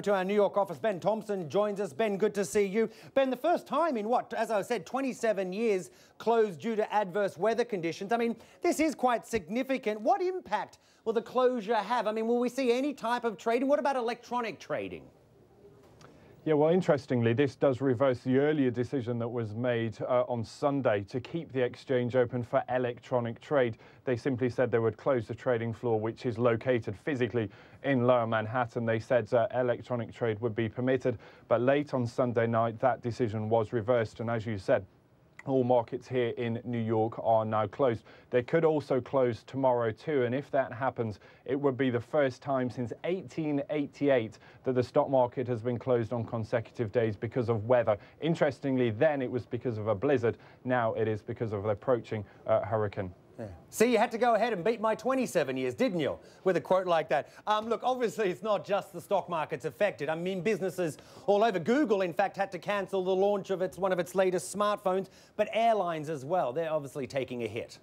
To our New York office, Ben Thompson joins us. Ben, good to see you. Ben, the first time in what, as I said, 27 years closed due to adverse weather conditions. I mean, this is quite significant. What impact will the closure have? I mean, will we see any type of trading? What about electronic trading? Yeah, well, interestingly, this does reverse the earlier decision that was made on Sunday to keep the exchange open for electronic trade. They simply said they would close the trading floor, which is located physically in Lower Manhattan. They said electronic trade would be permitted, but late on Sunday night, that decision was reversed. And as you said, all markets here in New York are now closed. They could also close tomorrow too, and if that happens, it would be the first time since 1888 that the stock market has been closed on consecutive days because of weather. Interestingly, then it was because of a blizzard. Now it is because of an approaching hurricane. Yeah. See, you had to go ahead and beat my 27 years, didn't you, with a quote like that? Look, obviously it's not just the stock markets affected. I mean, businesses all over. Google, in fact, had to cancel the launch of one of its latest smartphones, but airlines as well. They're obviously taking a hit.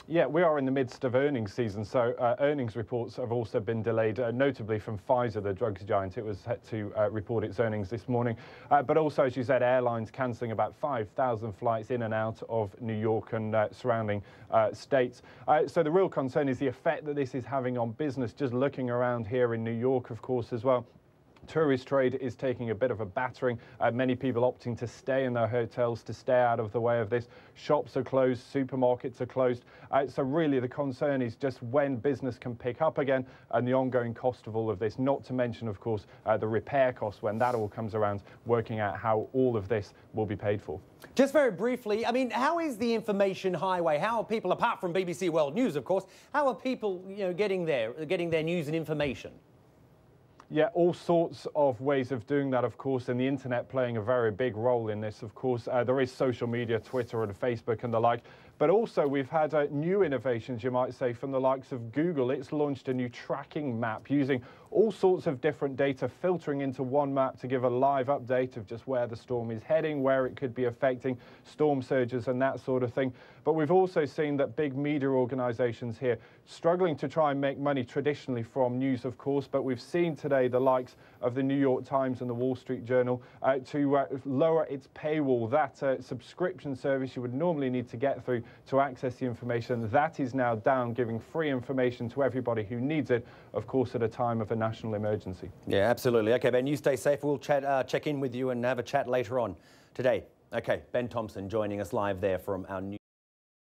Yeah, we are in the midst of earnings season, so earnings reports have also been delayed, notably from Pfizer, the drugs giant. It was set to report its earnings this morning. But also, as you said, airlines cancelling about 5,000 flights in and out of New York and surrounding states. So the real concern is the effect that this is having on business, just looking around here in New York, of course, as well. Tourist trade is taking a bit of a battering. Many people opting to stay in their hotels to stay out of the way of this. Shops are closed, supermarkets are closed. So really the concern is just when business can pick up again and the ongoing cost of all of this, not to mention, of course, the repair costs when that all comes around, working out how all of this will be paid for. Just very briefly, I mean, how is the information highway? How are people, apart from BBC World News, of course, how are people, getting their news and information? Yeah, all sorts of ways of doing that, of course, and the internet playing a very big role in this, of course. There is social media, Twitter and Facebook and the like, but also we've had new innovations, you might say, from the likes of Google. It's launched a new tracking map using all sorts of different data, filtering into one map to give a live update of just where the storm is heading, where it could be affecting, storm surges and that sort of thing. But we've also seen that big media organizations here struggling to try and make money traditionally from news, of course, but we've seen today the likes of the New York Times and the Wall Street Journal to lower its paywall. That subscription service you would normally need to get through to access the information, that is now down, giving free information to everybody who needs it, of course, at a time of a national emergency. Yeah, absolutely. Okay, Ben, you stay safe. We'll check in with you and have a chat later on today. Okay, Ben Thompson joining us live there from our new